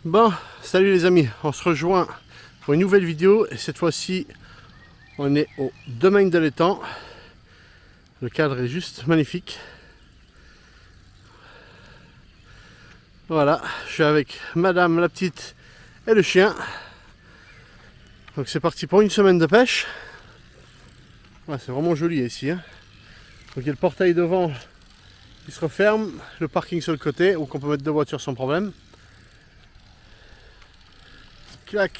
Bon, salut les amis, on se rejoint pour une nouvelle vidéo et cette fois-ci on est au domaine de l'étang. Le cadre est juste magnifique. Voilà, je suis avec madame la petite et le chien. Donc c'est parti pour une semaine de pêche. Ouais, c'est vraiment joli ici, hein. Donc il y a le portail devant qui se referme, le parking sur le côté où on peut mettre deux voitures sans problème. Clac.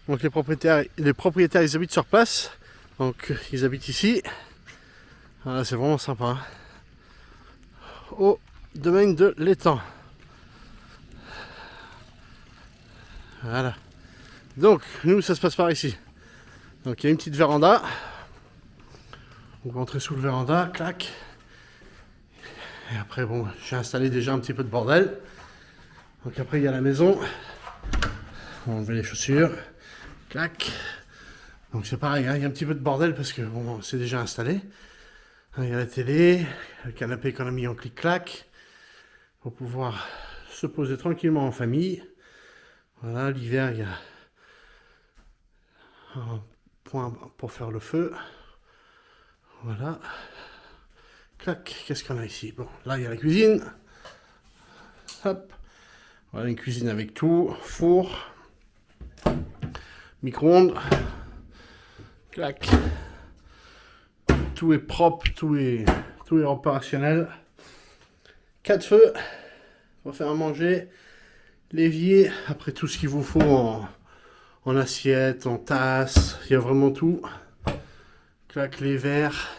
Donc les propriétaires ils habitent sur place. Donc ils habitent ici. Voilà, c'est vraiment sympa, hein. Au domaine de l'étang. Voilà. Donc nous ça se passe par ici. Donc il y a une petite véranda. On va entrer sous le véranda, clac. Et après bon, j'ai installé déjà un petit peu de bordel. Donc après il y a la maison. On va enlever les chaussures. Clac. Donc c'est pareil, hein, il y a un petit peu de bordel parce que bon, c'est déjà installé. Il y a la télé, le canapé qu'on a mis en clic-clac. Pour pouvoir se poser tranquillement en famille. Voilà, l'hiver il y a un point pour faire le feu. Voilà. Clac, qu'est-ce qu'on a ici? Bon, là il y a la cuisine. Hop. Voilà une cuisine avec tout, four, micro-ondes. Clac. Tout est propre, tout est opérationnel. 4 feux pour faire à manger. L'évier, après tout ce qu'il vous faut en assiette, en tasse, il y a vraiment tout. Clac, les verres.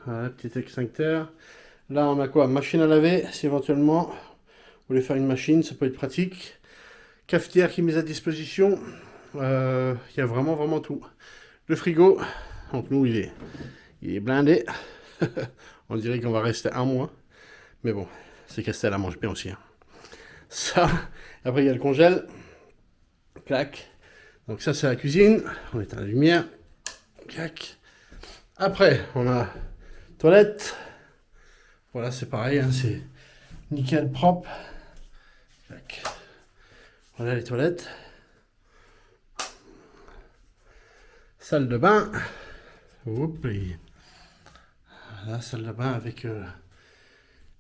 Voilà, petit extincteur. Là, on a quoi? Machine à laver, si éventuellement vous voulez faire une machine, ça peut être pratique. Cafetière qui est mise à disposition. Il y a vraiment tout. Le frigo, donc nous, il est blindé. On dirait qu'on va rester un mois. Mais bon, c'est qu'Estelle elle mange bien aussi, hein. Ça, après il y a le congèle. Clac. Donc ça c'est la cuisine. On éteint la lumière. Clac. Après, on a toilette. Voilà, c'est pareil, hein, c'est nickel propre. Clac. Voilà les toilettes. Salle de bain. Oups, voilà, salle de bain avec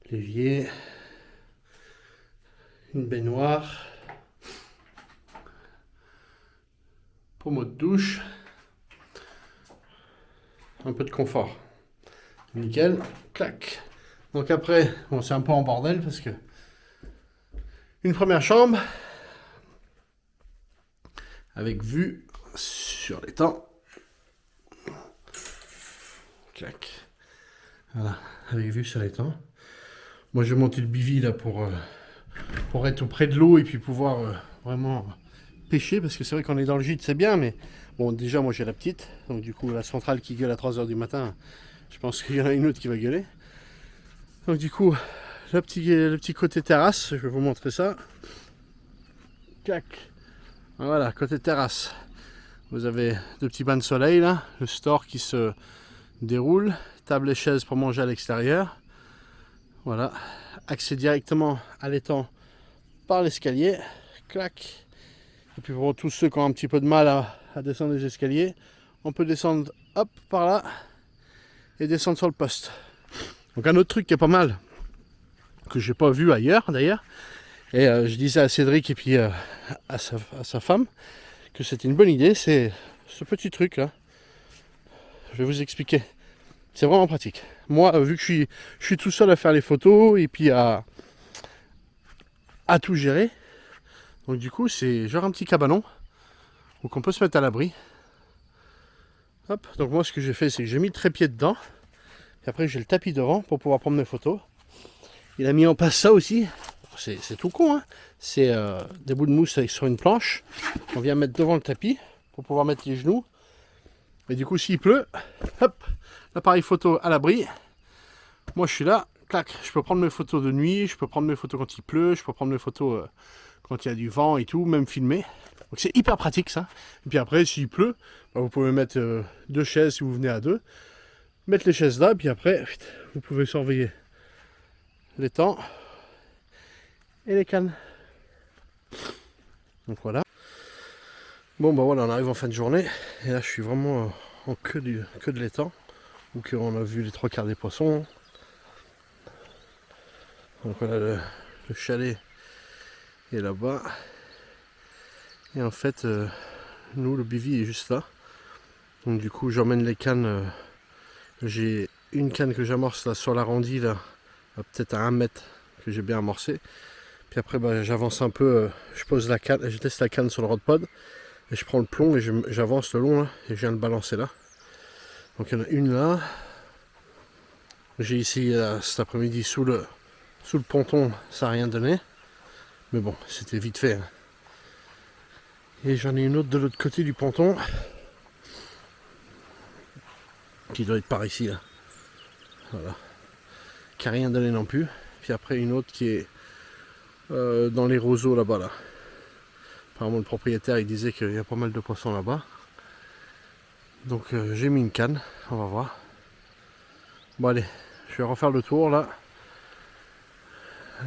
l'évier. Une baignoire. Pommeau de douche. Un peu de confort. Nickel. Clac. Donc après, bon, c'est un peu en bordel parce que une première chambre avec vue sur l'étang. Clac. Voilà, avec vue sur l'étang. Moi, j'ai monté le bivy là pour être auprès de l'eau et puis pouvoir vraiment pêcher parce que c'est vrai qu'on est dans le gîte, c'est bien, mais bon, déjà, moi j'ai la petite, donc du coup, la centrale qui gueule à 3 h du matin, je pense qu'il y en a une autre qui va gueuler. Donc du coup, le petit côté terrasse, je vais vous montrer ça. Clac. Voilà, côté terrasse. Vous avez deux petits bains de soleil là, le store qui se déroule, table et chaise pour manger à l'extérieur. Voilà, accès directement à l'étang par l'escalier. Clac. Et puis pour tous ceux qui ont un petit peu de mal à descendre les escaliers, on peut descendre hop par là et descendre sur le poste. Donc un autre truc qui est pas mal, que j'ai pas vu ailleurs d'ailleurs, et je disais à Cédric et puis à sa femme que c'était une bonne idée, c'est ce petit truc là. Je vais vous expliquer. C'est vraiment pratique. Moi, vu que je suis tout seul à faire les photos et puis à tout gérer, donc du coup c'est genre un petit cabanon où on peut se mettre à l'abri. Hop, donc moi ce que j'ai fait, c'est que j'ai mis le trépied dedans. Et après j'ai le tapis devant pour pouvoir prendre mes photos. Il a mis en place ça aussi. C'est tout con, hein. C'est des bouts de mousse sur une planche. On vient mettre devant le tapis pour pouvoir mettre les genoux. Et du coup s'il pleut, hop, l'appareil photo à l'abri. Moi je suis là, clac, je peux prendre mes photos de nuit, je peux prendre mes photos quand il pleut, je peux prendre mes photos quand il y a du vent et tout, même filmer. Donc c'est hyper pratique ça. Et puis après, s'il pleut, bah, vous pouvez mettre deux chaises si vous venez à deux. Mettre les chaises là, puis après, vous pouvez surveiller l'étang. et les cannes. Donc voilà. Bon bah voilà, on arrive en fin de journée et là je suis vraiment en queue de l'étang. Donc on a vu les 3/4 des poissons. Donc voilà, le chalet est là-bas. Et en fait, nous, le bivy est juste là. Donc du coup, j'emmène les cannes. J'ai une canne que j'amorce là sur l'arrondi, là, peut-être à 1 mètre, que j'ai bien amorcé. Puis après, bah, j'avance un peu, je pose la canne, je teste la canne sur le rod pod. Et je prends le plomb et j'avance le long là, et je viens de balancer là. Donc il y en a une là. J'ai essayé cet après-midi sous le ponton, ça n'a rien donné. Mais bon, c'était vite fait. Hein. Et j'en ai une autre de l'autre côté du ponton. Qui doit être par ici là. Voilà. Qui n'a rien donné non plus. Puis après une autre qui est dans les roseaux là-bas là. Apparemment le propriétaire il disait qu'il y a pas mal de poissons là-bas. Donc j'ai mis une canne, on va voir. Bon allez, je vais refaire le tour là.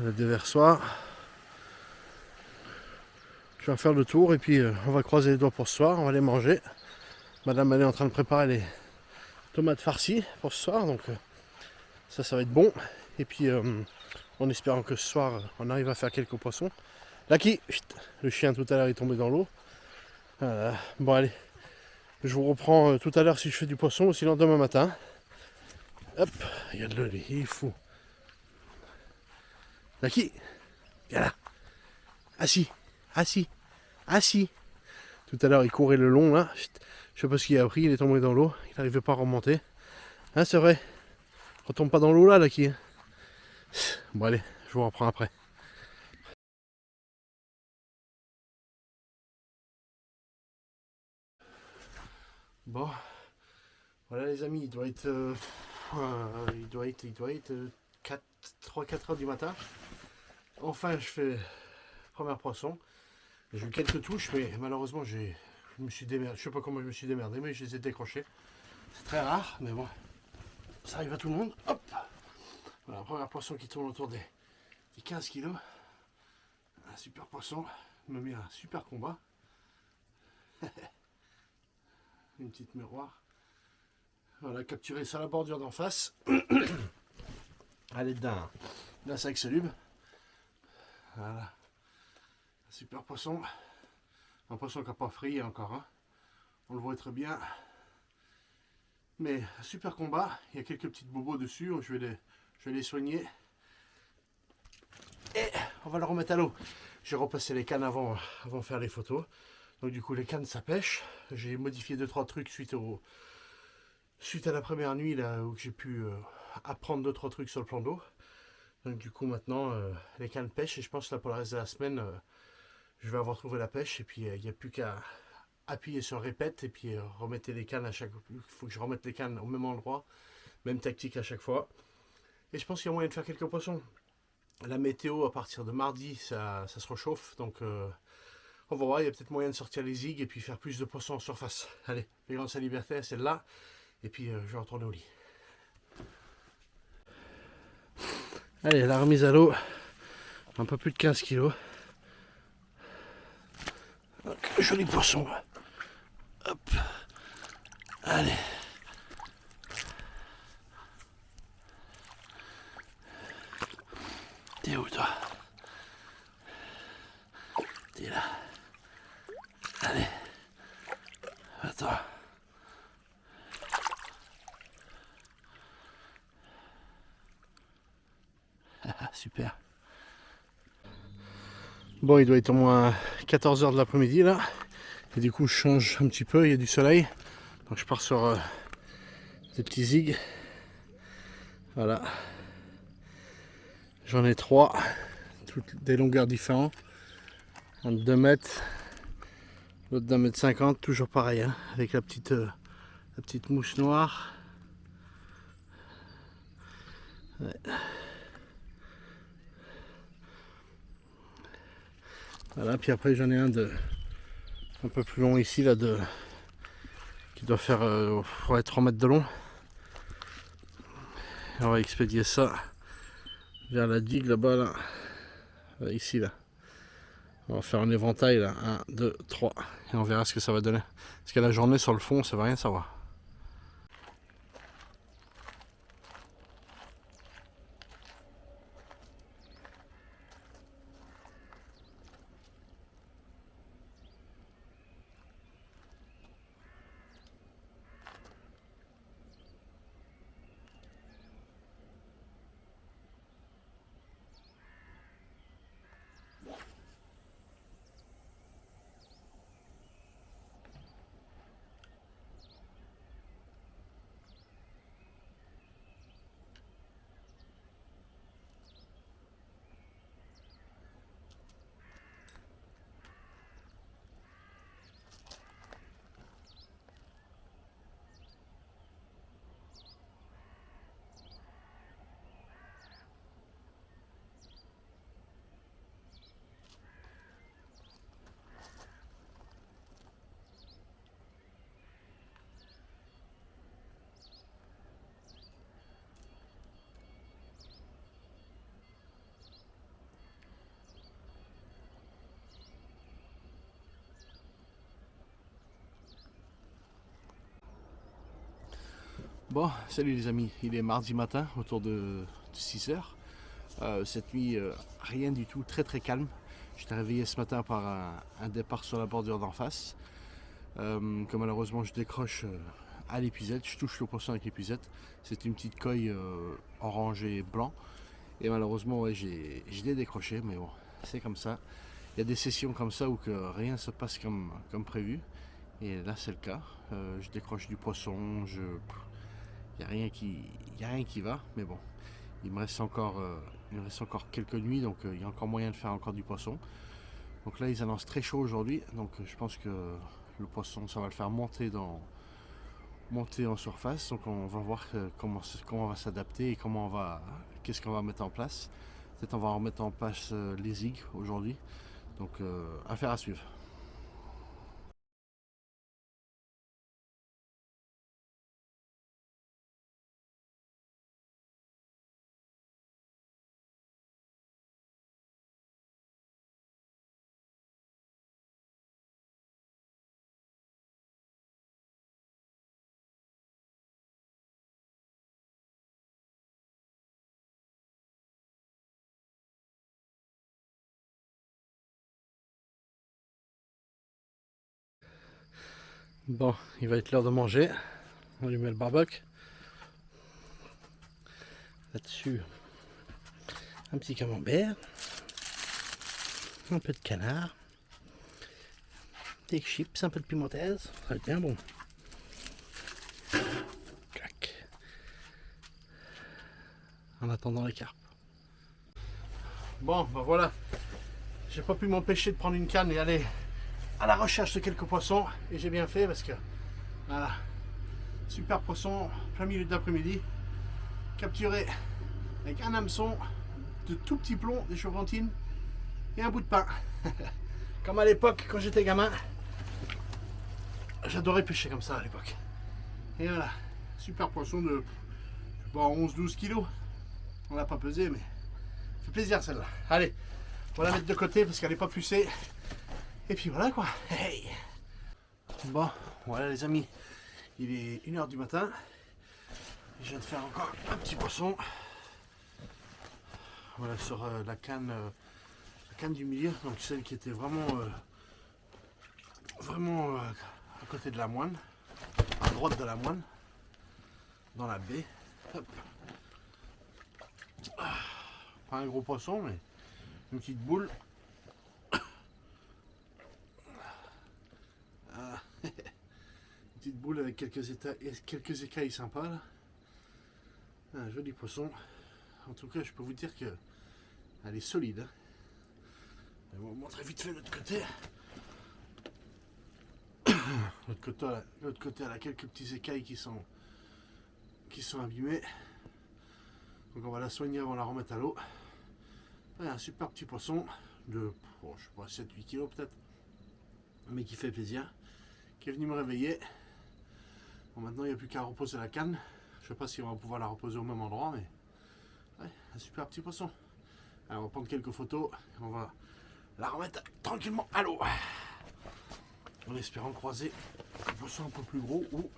Le déversoir. Je vais refaire le tour et puis on va croiser les doigts pour ce soir, on va les manger. Madame elle est en train de préparer les tomates farcies pour ce soir, donc ça va être bon. Et puis en espérant que ce soir on arrive à faire quelques poissons. Lucky, le chien tout à l'heure est tombé dans l'eau. Bon allez, je vous reprends tout à l'heure si je fais du poisson ou sinon demain matin. Hop, regarde-le, il est fou. Lucky, viens là. Assis, assis, assis. Tout à l'heure il courait le long là. Je sais pas ce qu'il a pris, il est tombé dans l'eau. Il n'arrivait pas à remonter. Hein, c'est vrai. Retombe pas dans l'eau là, Lucky. Bon allez, je vous reprends après. Bon, voilà les amis, il doit être 3-4 heures du matin. Enfin, je fais premier poisson. J'ai eu quelques touches, mais malheureusement, je me suis démerdé. Je sais pas comment je me suis démerdé, mais je les ai décrochés. C'est très rare, mais bon, ça arrive à tout le monde. Hop, voilà, premier poisson qui tourne autour des 15 kg. Un super poisson, il m'a mis un super combat. Une petite miroir. Voilà, capturé sur la bordure d'en face. À l'aide d'un sac soluble. Voilà. Un super poisson. Un poisson qui n'a pas frit encore. Hein. On le voit très bien. Mais super combat. Il y a quelques petites bobos dessus. Je vais les soigner. Et on va le remettre à l'eau. J'ai repassé les cannes avant de faire les photos. Donc du coup les cannes ça pêche. J'ai modifié 2-3 trucs suite à la première nuit là où j'ai pu apprendre 2-3 trucs sur le plan d'eau. Donc du coup maintenant les cannes pêchent et je pense là pour le reste de la semaine je vais avoir trouvé la pêche et puis il n'y a plus qu'à appuyer sur répète et puis remettre les cannes à chaque fois. Il faut que je remette les cannes au même endroit, même tactique à chaque fois. Et je pense qu'il y a moyen de faire quelques poissons. La météo à partir de mardi ça se réchauffe donc on va voir, il y a peut-être moyen de sortir les zigues et puis faire plus de poissons en surface. Allez, les grandes libertés, celle-là. Et puis je vais retourner au lit. Allez, la remise à l'eau. Un peu plus de 15 kg. Joli poisson. Hop. Allez. T'es où toi? T'es là. Allez. Attends. Super. Bon, il doit être au moins 14 h de l'après-midi là. Et du coup, je change un petit peu, il y a du soleil. Donc je pars sur des petits zigs. Voilà. J'en ai 3. Toutes des longueurs différentes. Un de 2 mètres. L'autre d'1 mètre 50. Toujours pareil, hein, avec la petite mouche noire. Ouais. Voilà, puis après j'en ai un un peu plus long ici là qui doit faire 3 mètres de long. Et on va expédier ça vers la digue là-bas là. ici là. On va faire un éventail là, 1, 2, 3, et on verra ce que ça va donner. Parce que la journée sur le fond, ça va rien savoir. Bon, salut les amis, il est mardi matin autour de 6 heures. Cette nuit, rien du tout, très très calme. J'étais réveillé ce matin par un départ sur la bordure d'en face. Que malheureusement je décroche à l'épuisette, je touche le poisson avec l'épuisette. C'est une petite coille orange et blanc. Et malheureusement, ouais, j'ai décroché, mais bon, c'est comme ça. Il y a des sessions comme ça où que rien se passe comme prévu. Et là, c'est le cas. Je décroche du poisson, il n'y a rien qui va, mais bon, il me reste encore quelques nuits, donc il y a encore moyen de faire encore du poisson. Donc là, ils annoncent très chaud aujourd'hui, donc je pense que le poisson, ça va le faire monter en surface. Donc on va voir comment on va s'adapter et qu'est-ce qu'on va mettre en place. Peut-être on va remettre en place les zigs aujourd'hui. Donc affaire à suivre. Bon, il va être l'heure de manger. On lui met le barbecue. Là-dessus, un petit camembert, un peu de canard, des chips, un peu de pimentaise, ça va être bien bon. Clac. En attendant les carpes. Bon, ben voilà. J'ai pas pu m'empêcher de prendre une canne et aller à la recherche de quelques poissons. Et j'ai bien fait parce que, voilà, super poisson, plein milieu d'après-midi, capturé avec un hameçon, de tout petits plombs, des chevrantines et un bout de pain. Comme à l'époque, quand j'étais gamin, j'adorais pêcher comme ça à l'époque. Et voilà, super poisson de, je sais pas, 11-12 kilos. On l'a pas pesé, mais ça fait plaisir celle-là. Allez, on va la mettre de côté parce qu'elle n'est pas pucée. Et puis voilà quoi. Hey. Bon, voilà les amis, il est 1 h du matin. Je viens de faire encore un petit poisson. Voilà sur la canne du milieu, donc celle qui était vraiment à côté de la moine, à droite de la moine, dans la baie. Hop. Pas un gros poisson, mais une petite boule. Une petite boule avec quelques écailles sympas là. Un joli poisson. En tout cas, je peux vous dire que elle est solide. On va vous montrer vite fait l'autre côté. L'autre côté, elle a quelques petits écailles qui sont abîmés. Donc on va la soigner avant de la remettre à l'eau. Un super petit poisson de, bon, je sais pas, 7-8 kg peut-être, mais qui fait plaisir, qui est venu me réveiller. Bon, maintenant il n'y a plus qu'à reposer la canne. Je sais pas si on va pouvoir la reposer au même endroit, mais ouais, un super petit poisson. Alors, on va prendre quelques photos et on va la remettre tranquillement à l'eau. En espérant croiser un poisson un peu plus gros ou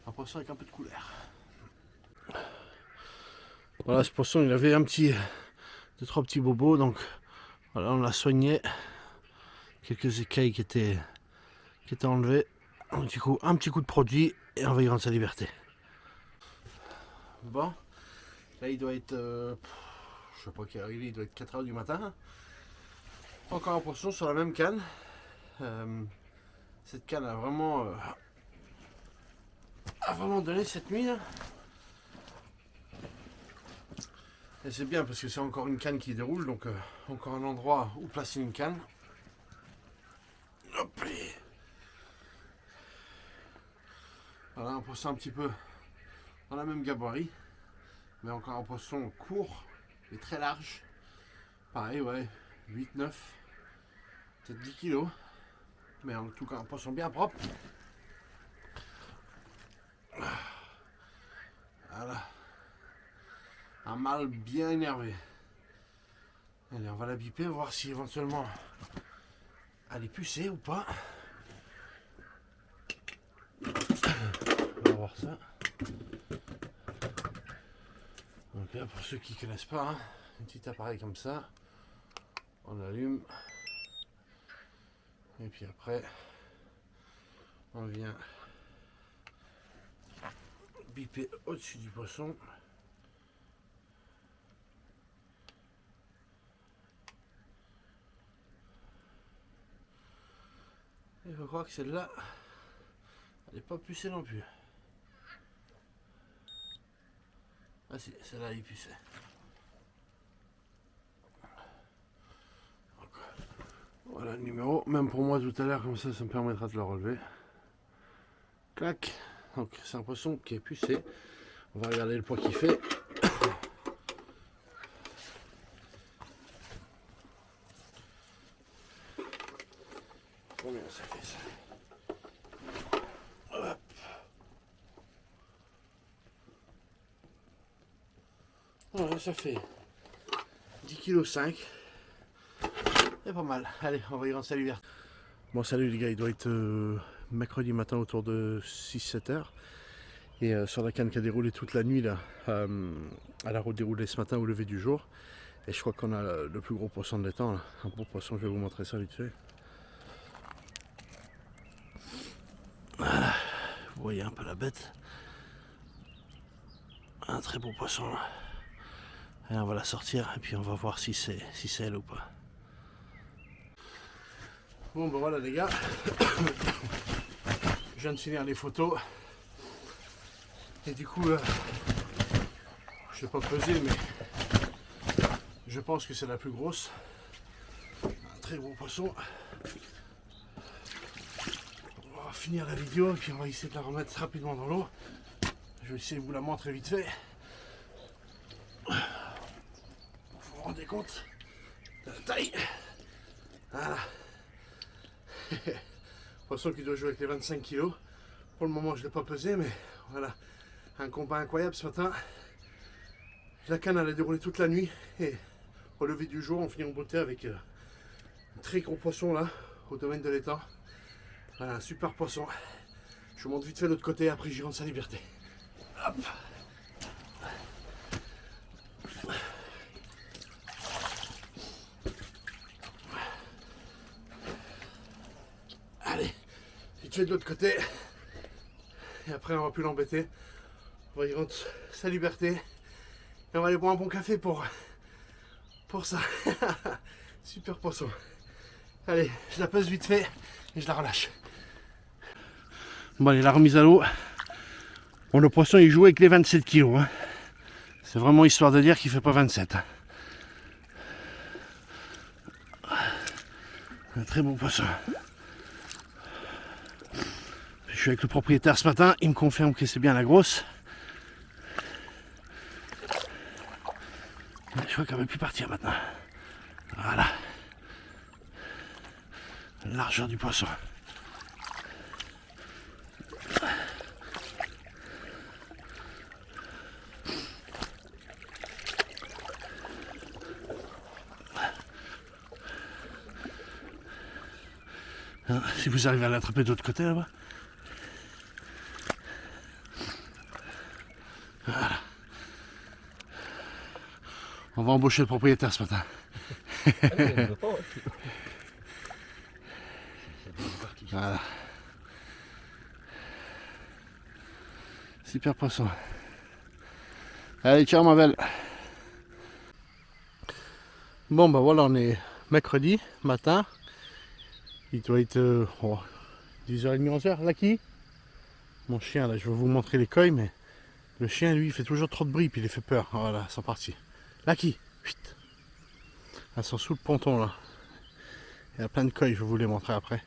un poisson avec un peu de couleur. Voilà, ce poisson il avait deux, trois petits bobos, donc voilà, on l'a soigné. Quelques écailles qui étaient enlevées. Donc, du coup, un petit coup de produit et on va y rendre sa liberté. Bon, là il doit être, je sais pas quelle heure il doit être 4 h du matin. Encore un poisson sur la même canne. Cette canne a vraiment donné cette nuit. Là. Et c'est bien parce que c'est encore une canne qui déroule, donc encore un endroit où placer une canne. Hop. Voilà, un poisson un petit peu dans la même gabarit, mais encore un poisson court et très large. Pareil, ouais, 8, 9, peut-être 10 kilos, mais en tout cas un poisson bien propre. Voilà. Un mâle bien énervé. Allez, on va la biper, voir si éventuellement elle est pucée ou pas. On va voir ça. Donc là, pour ceux qui ne connaissent pas, hein, un petit appareil comme ça, on allume. Et puis après, on vient biper au-dessus du poisson. Et je crois que celle-là, elle n'est pas pucée non plus. Ah si, celle-là elle est pucée. Donc, voilà le numéro, même pour moi tout à l'heure, comme ça me permettra de le relever. Clac. Donc c'est un poisson qui est pucé. On va regarder le poids qu'il fait. Combien ça fait ça? Hop. Voilà, ça fait 10,5 kg. C'est pas mal. Allez, on va y rendre sa liberté. Bon, salut les gars, il doit être mercredi matin autour de 6-7 heures. Et sur la canne qui a déroulé toute la nuit, là, elle a redéroulé ce matin au lever du jour. Et je crois qu'on a le plus gros poisson de l'étang. Un beau poisson, je vais vous montrer ça vite fait. Voilà, vous voyez un peu la bête. Un très beau poisson là. Et on va la sortir et puis on va voir si c'est elle ou pas. Bon ben voilà les gars. Je viens de finir les photos. Et du coup, je vais pas peser mais je pense que c'est la plus grosse. Un très gros poisson. On va finir la vidéo et puis on va essayer de la remettre rapidement dans l'eau. Je vais essayer de vous la montrer vite fait. Vous vous rendez compte de la taille. Voilà. Poisson qui doit jouer avec les 25 kg. Pour le moment je ne l'ai pas pesé mais voilà. Un combat incroyable ce matin. La canne elle a déroulé toute la nuit et au lever du jour on finit en beauté avec un très gros poisson là au domaine de l'étang. Voilà, un super poisson. Je vous montre vite fait de l'autre côté, après j'y rends sa liberté. Hop. Allez, vite fait de l'autre côté. Et après on va plus l'embêter. On va y rendre sa liberté. Et on va aller boire un bon café pour ça. Super poisson. Allez, je la pèse vite fait et je la relâche. Bon allez, la remise à l'eau. Bon, le poisson il joue avec les 27 kg. Hein. C'est vraiment histoire de dire qu'il ne fait pas 27. Un très bon poisson. Je suis avec le propriétaire ce matin, il me confirme que c'est bien la grosse. Je crois qu'elle va plus partir maintenant. Voilà. La largeur du poisson. Alors, si vous arrivez à l'attraper de l'autre côté là-bas. Voilà. On va embaucher le propriétaire ce matin. Voilà. Super poisson. Allez, ciao ma belle. Bon bah voilà, on est mercredi matin. Il doit être 10h30, 11h. Lucky, mon chien là, je vais vous montrer les coils, mais le chien lui il fait toujours trop de bruit puis il les fait peur. Voilà, c'est parti. Lucky, chut. Elles sont sous le ponton là. Il y a plein de coils, je vais vous les montrer après.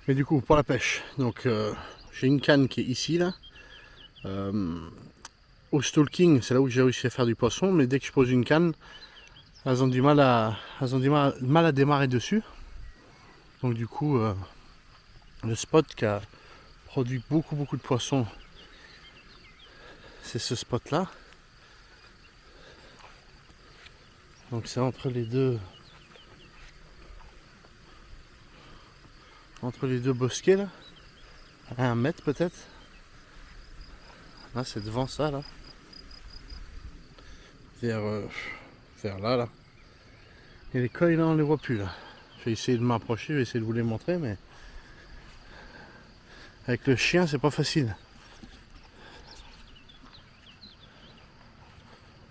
Mais du coup, pour la pêche, donc j'ai une canne qui est ici là. Au stalking, c'est là où j'ai réussi à faire du poisson, mais dès que je pose une canne, elles ont du mal à démarrer dessus. Donc du coup, le spot qui a produit beaucoup de poissons, c'est ce spot là. Donc c'est entre les deux bosquets là, à 1 mètre peut-être. Là c'est devant ça là, vers là. Et les coils là on les voit plus là. Je vais essayer de m'approcher, je vais essayer de vous les montrer, mais avec le chien c'est pas facile.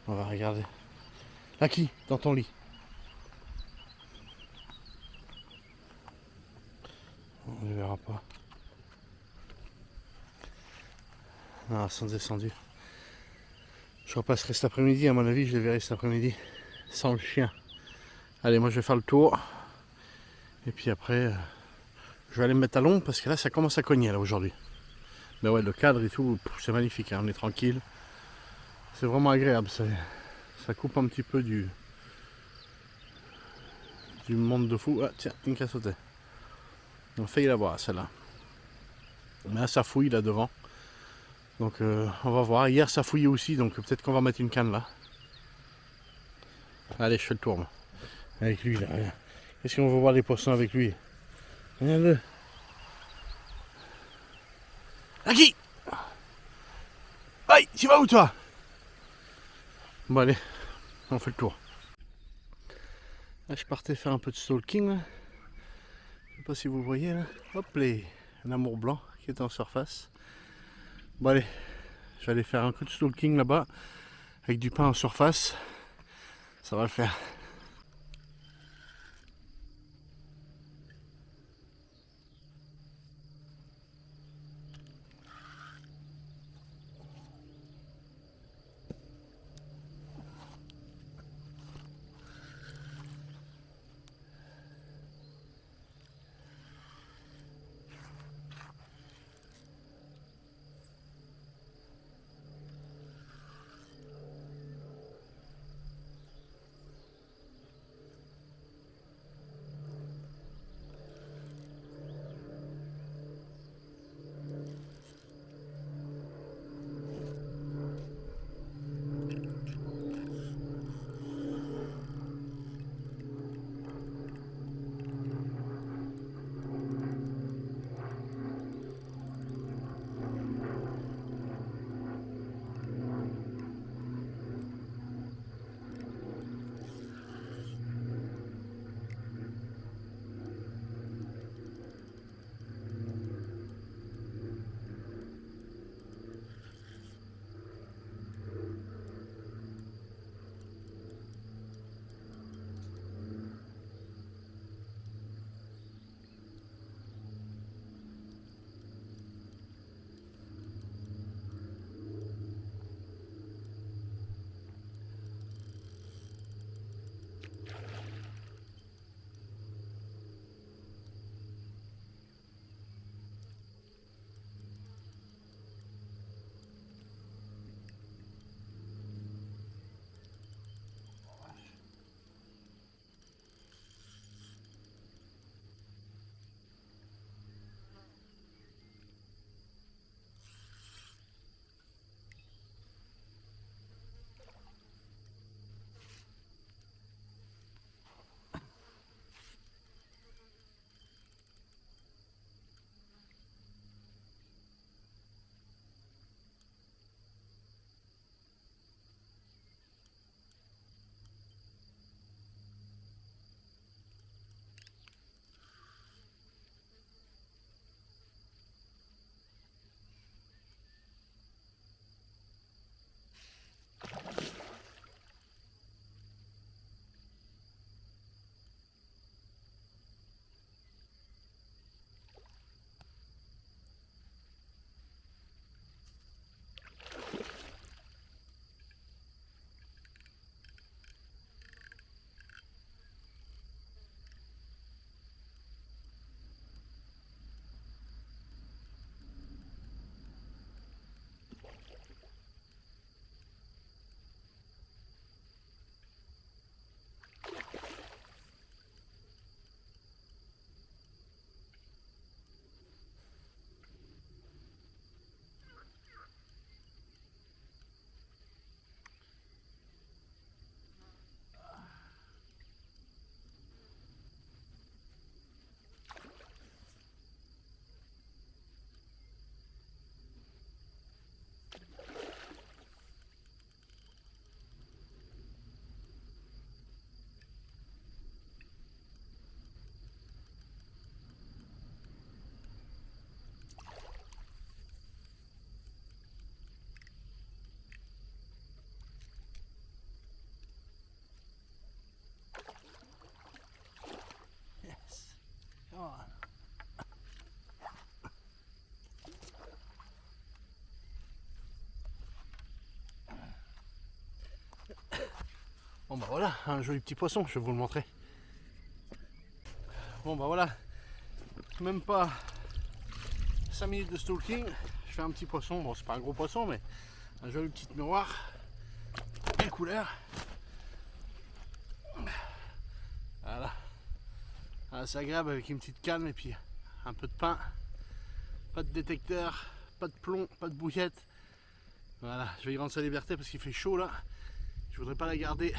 On va regarder. Lucky, dans ton lit. On ne les verra pas. Non, elles sont descendues. Je repasserai cet après-midi, à mon avis, je les verrai cet après-midi. Sans le chien. Allez, moi je vais faire le tour. Et puis après, je vais aller me mettre à l'ombre parce que là ça commence à cogner là aujourd'hui. Mais ouais, le cadre et tout, c'est magnifique, hein, on est tranquille. C'est vraiment agréable, ça coupe un petit peu du monde de fou. Ah tiens, une qui a sauté. On a failli la voir celle-là. Mais là ça fouille là devant. Donc on va voir. Hier ça fouillait aussi, donc peut-être qu'on va mettre une canne là. Allez, je fais le tour moi. Avec lui là, regarde. Est-ce qu'on va voir les poissons avec lui? Regarde-le. Lucky! Aïe, tu vas où toi? Bon allez, on fait le tour. Là je partais faire un peu de stalking là. Je sais pas si vous voyez là. Hop les, un amour blanc qui est en surface. Bon allez, je vais aller faire un coup de stalking là-bas avec du pain en surface. Ça va le faire. bah voilà, un joli petit poisson, je vais vous le montrer. Bon bah voilà, même pas 5 minutes de stalking, je fais un petit poisson, bon c'est pas un gros poisson mais un joli petit miroir, belle couleur. Voilà, c'est agréable avec une petite canne et puis un peu de pain, pas de détecteur, pas de plomb, pas de bouillette. Voilà, je vais y rendre sa liberté parce qu'il fait chaud là, je voudrais pas la garder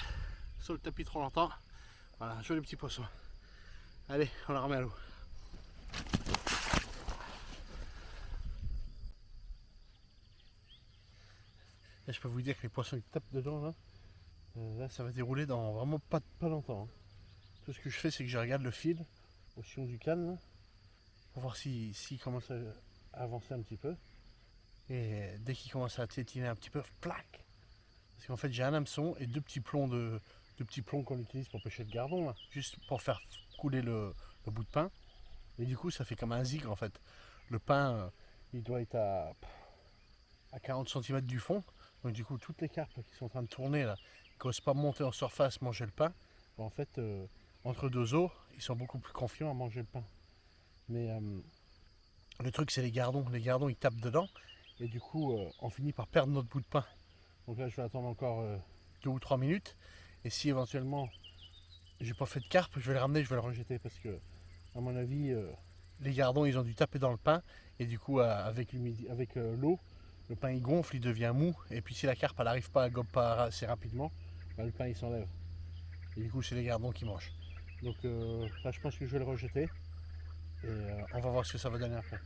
sur le tapis trop longtemps. Voilà, un joli petit poisson. Allez, on la remet à l'eau. Là, je peux vous dire que les poissons ils tapent dedans là. Là ça va dérouler dans vraiment pas longtemps. Tout ce que je fais c'est que je regarde le fil au sillon du canne là, pour voir s'il commence à avancer un petit peu. Et dès qu'il commence à tétiner un petit peu, plaque. Parce qu'en fait j'ai un hameçon et deux petits plombs qu'on utilise pour pêcher le gardon là, juste pour faire couler le bout de pain. Et du coup ça fait comme un zigre en fait. Le pain il doit être à 40 cm du fond. Donc du coup toutes les carpes qui sont en train de tourner là, qui n'osent pas monter en surface, manger le pain, en fait entre deux eaux, ils sont beaucoup plus confiants à manger le pain. Mais le truc c'est les gardons. Les gardons ils tapent dedans et du coup on finit par perdre notre bout de pain. Donc là je vais attendre encore 2 ou 3 minutes. Et si éventuellement j'ai pas fait de carpe, je vais le ramener, je vais le rejeter parce que à mon avis les gardons ils ont dû taper dans le pain et du coup avec l'eau, le pain il gonfle, il devient mou et puis si la carpe elle n'arrive pas à gobe pas assez rapidement, bah, le pain il s'enlève. Et du coup c'est les gardons qui mangent. Donc là je pense que je vais le rejeter et on va voir ce que ça va donner après.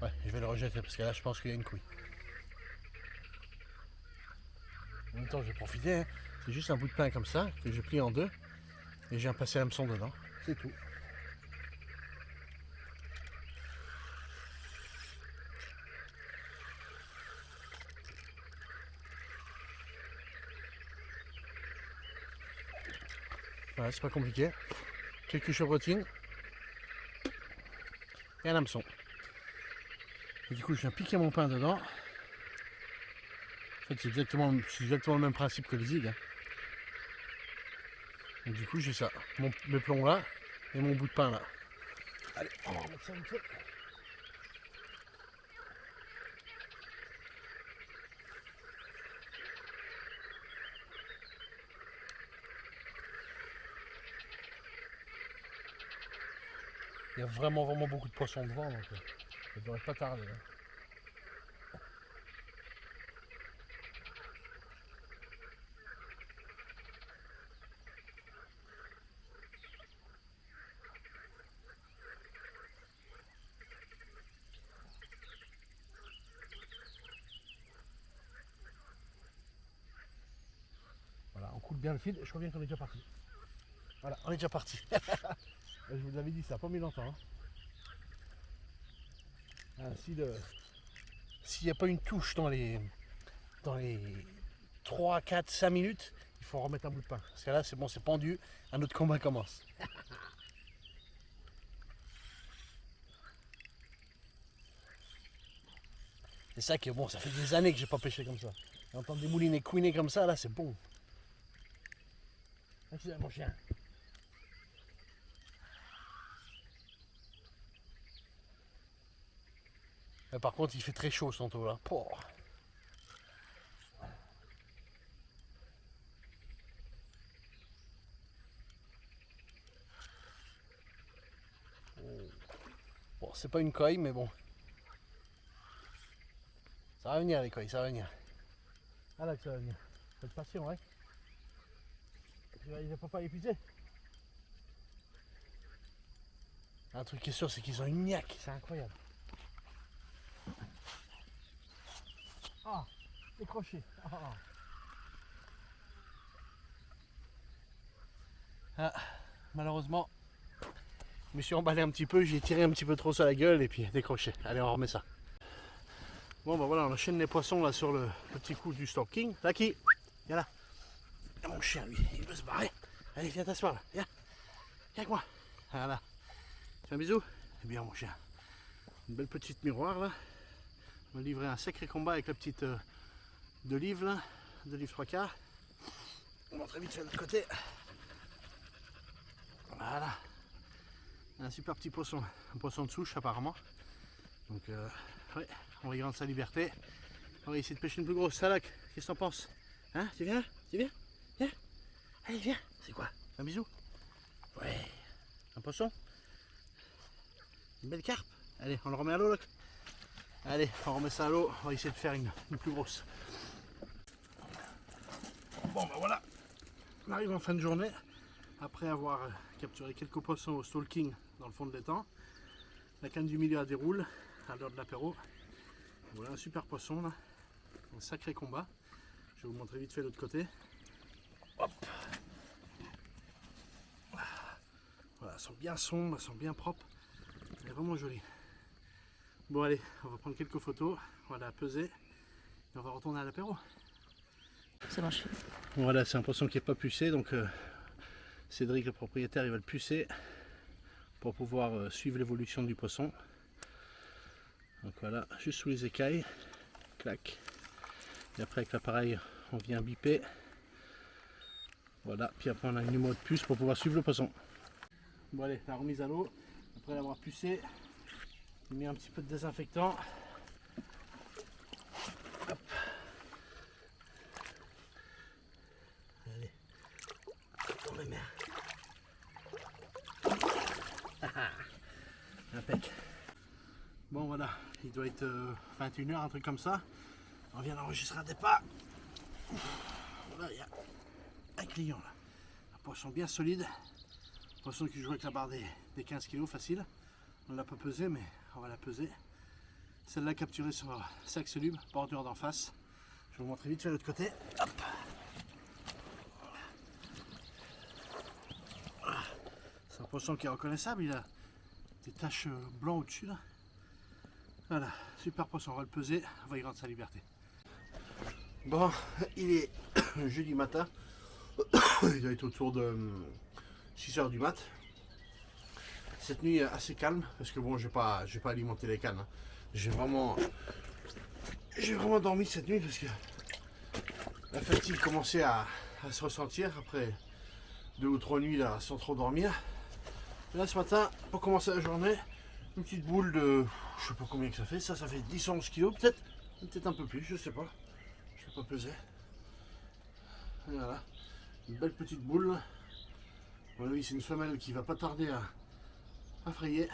Ouais, je vais le rejeter parce que là je pense qu'il y a une couille. En même temps, je vais profiter, hein. C'est juste un bout de pain comme ça que je plie en deux et j'ai un passé l'hameçon dedans. C'est tout. Voilà, c'est pas compliqué. Quelques chevrotines et un hameçon. Et du coup, je viens piquer mon pain dedans. En fait, c'est exactement le même principe que les zigues. Hein. Et du coup, j'ai ça. Mes plombs là et mon bout de pain là. Allez, on va remettre ça vite fait. Il y a vraiment beaucoup de poissons devant, donc ça ne devrait pas tarder. Hein. Voilà, on coule bien le fil et je reviens qu'on est déjà parti. Voilà, on est déjà parti. Je vous l'avais dit, ça n'a pas mis longtemps. Hein. S'il n'y a pas une touche dans les 3, 4, 5 minutes, il faut remettre un bout de pain. Parce que là, c'est bon, c'est pendu, un autre combat commence. C'est ça qui est bon, ça fait des années que j'ai pas pêché comme ça. Entendre des moulinets couiner comme ça, là, c'est bon. Excusez mon chien. Mais par contre, il fait très chaud son taux là. Oh. Bon, c'est pas une coille, mais bon. Ça va venir les coilles, ça va venir. Ah là que ça va venir. Faites patient, ouais. Il va pas épuisé. Un truc qui est sûr, c'est qu'ils ont une niaque, c'est incroyable. Ah, décroché. Ah, malheureusement, je me suis emballé un petit peu, j'ai tiré un petit peu trop sur la gueule et puis décroché. Allez, on remet ça. Bon, bah voilà, on enchaîne les poissons là sur le petit coup du stalking. Là qui, viens là. Il y a mon chien, lui, il veut se barrer. Allez, viens t'asseoir là, viens. Viens avec moi. Voilà. Fais un bisou. C'est bien, mon chien. Une belle petite miroir là. On va livrer un sacré combat avec la petite d'olive là, d'olive 3/4. On va très vite faire de l'autre côté. Voilà. Un super petit poisson, un poisson de souche apparemment. Donc ouais, on va y rendre sa liberté. On va essayer de pêcher une plus grosse. Salak, qu'est-ce que t'en penses? Hein? Tu viens? Tu viens? Viens? Allez, viens! C'est quoi? Un bisou? Ouais. Un poisson? Une belle carpe? Allez, on le remet à l'eau, là. Allez, on remet ça à l'eau. On va essayer de faire une plus grosse. Bon, ben voilà. On arrive en fin de journée. Après avoir capturé quelques poissons au stalking dans le fond de l'étang. La canne du milieu déroule à l'heure de l'apéro. Voilà un super poisson là. Un sacré combat. Je vais vous montrer vite fait l'autre côté. Hop. Voilà, elles sont bien sombres, elles sont bien propres. Elle est vraiment jolie. Bon allez, on va prendre quelques photos. On va la peser. Et on va retourner à l'apéro. Ça marche. Voilà, c'est un poisson qui n'est pas pucé. Donc Cédric, le propriétaire, il va le pucer pour pouvoir suivre l'évolution du poisson. Donc voilà, juste sous les écailles, clac. Et après avec l'appareil, on vient biper. Voilà, puis après on a une numéro de puce pour pouvoir suivre le poisson. Bon allez, la remise à l'eau. Après l'avoir pucé, on met un petit peu de désinfectant. Hop. Allez, on les met. Impec. Bon voilà, il doit être 21 h, un truc comme ça. On vient d'enregistrer un départ. Là, il y a un client là. Un poisson bien solide. Un poisson qui joue avec la barre des 15 kg facile. On ne l'a pas pesé, mais on va la peser. Celle-là capturée sur sac soluble, bordure d'en face. Je vais vous montrer vite fait de l'autre côté. Hop. Voilà. C'est un poisson qui est reconnaissable. Il a des taches blancs au-dessus là. Voilà, super poisson, on va le peser, on va y rendre sa liberté. Bon, il est jeudi matin, il doit être autour de 6 h du mat. Cette nuit assez calme, parce que bon, j'ai pas alimenté les cannes. Hein. J'ai vraiment dormi cette nuit parce que la fatigue commençait à se ressentir après 2 ou 3 nuits là sans trop dormir. Et là ce matin, pour commencer la journée, une petite boule de, je sais pas combien que ça fait, ça fait 10-11 kg, peut-être un peu plus, je sais pas, je vais pas peser. Et voilà, une belle petite boule. Voilà, oui, c'est une femelle qui va pas tarder à frayer.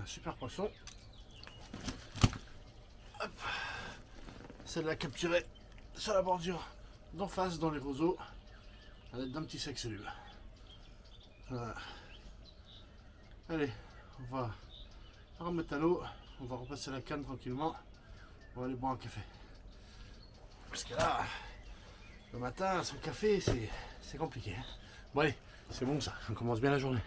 Un super poisson. Hop. Celle-là capturée sur la bordure d'en face dans les roseaux à l'aide d'un petit sac soluble. Voilà. Allez, on va remettre à l'eau, on va repasser la canne tranquillement, on va aller boire un café. Parce que là, le matin, sans café, c'est compliqué. Hein. Bon allez, c'est bon ça, on commence bien la journée.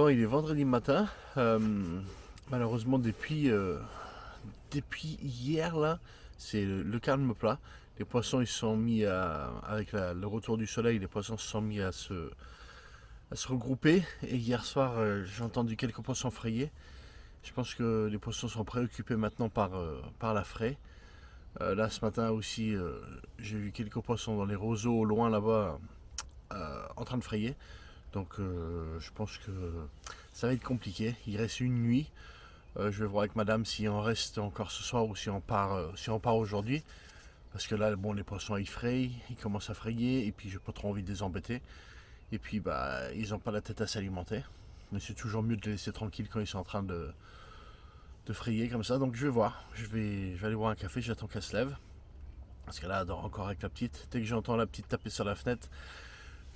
Bon, il est vendredi matin. Malheureusement, depuis hier, là, c'est le calme plat. Les poissons, ils sont mis avec le retour du soleil, les poissons se sont mis à se regrouper. Et hier soir, j'ai entendu quelques poissons frayer. Je pense que les poissons sont préoccupés maintenant par la fraie. Là, ce matin aussi, j'ai vu quelques poissons dans les roseaux au loin là-bas en train de frayer. Donc, je pense que ça va être compliqué. Il reste une nuit. Je vais voir avec madame si on reste encore ce soir ou si on part aujourd'hui. Parce que là, bon, les poissons ils frayent, ils commencent à frayer et puis j'ai pas trop envie de les embêter. Et puis, bah, ils n'ont pas la tête à s'alimenter. Mais c'est toujours mieux de les laisser tranquilles quand ils sont en train de frayer comme ça. Donc, je vais voir. Je vais aller boire un café, j'attends qu'elle se lève. Parce qu'elle dort encore avec la petite. Dès que j'entends la petite taper sur la fenêtre,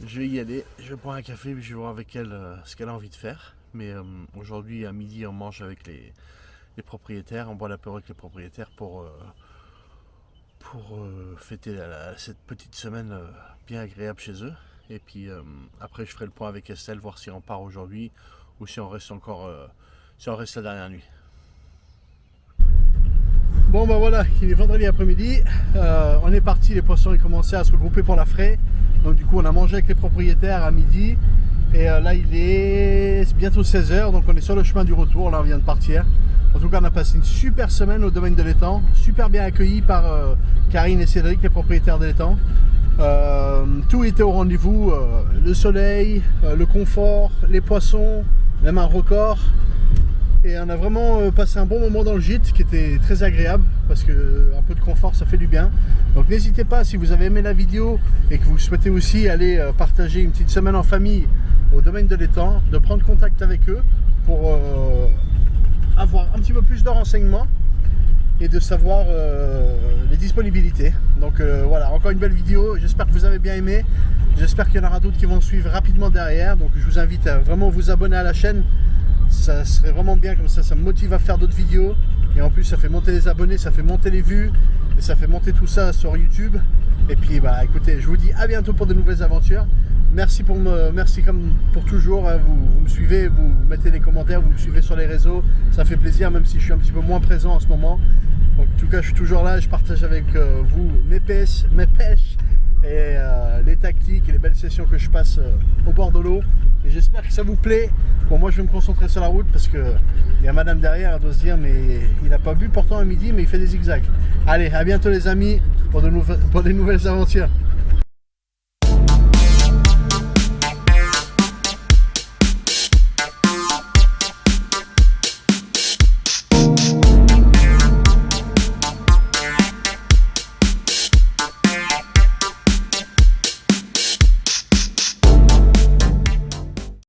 je vais y aller. Je vais boire un café et je vais voir avec elle ce qu'elle a envie de faire. Mais aujourd'hui, à midi, on mange avec les propriétaires. On boit l'apéro avec les propriétaires pour fêter cette petite semaine bien agréable chez eux. Et puis après je ferai le point avec Estelle, voir si on part aujourd'hui ou si on reste encore la dernière nuit. Bon bah voilà, il est vendredi après-midi, on est parti, les poissons ont commencé à se regrouper pour la fraie. Donc du coup on a mangé avec les propriétaires à midi. Et là il est bientôt 16h, donc on est sur le chemin du retour, là on vient de partir. En tout cas, on a passé une super semaine au domaine de l'étang, super bien accueilli par Karine et Cédric, les propriétaires de l'étang. Tout était au rendez-vous, le soleil, le confort, les poissons, même un record. Et on a vraiment passé un bon moment dans le gîte qui était très agréable parce que un peu de confort ça fait du bien. Donc n'hésitez pas, si vous avez aimé la vidéo et que vous souhaitez aussi aller partager une petite semaine en famille au domaine de l'étang, de prendre contact avec eux pour avoir un petit peu plus de renseignements et de savoir les disponibilités. Donc voilà, encore une belle vidéo, j'espère que vous avez bien aimé, j'espère qu'il y en aura d'autres qui vont suivre rapidement derrière. Donc je vous invite à vraiment vous abonner à la chaîne, ça serait vraiment bien, comme ça me motive à faire d'autres vidéos et en plus ça fait monter les abonnés, ça fait monter les vues et ça fait monter tout ça sur YouTube. Et puis bah écoutez, je vous dis à bientôt pour de nouvelles aventures. Merci comme pour toujours, hein, vous me suivez, vous mettez des commentaires, vous me suivez sur les réseaux, ça fait plaisir même si je suis un petit peu moins présent en ce moment. Donc, en tout cas je suis toujours là, je partage avec vous mes pêches et les tactiques et les belles sessions que je passe au bord de l'eau. Et j'espère que ça vous plaît. Bon, moi je vais me concentrer sur la route parce que il y a madame derrière, elle doit se dire mais il n'a pas bu pourtant à midi mais il fait des zigzags. Allez, à bientôt les amis pour des nouvelles aventures.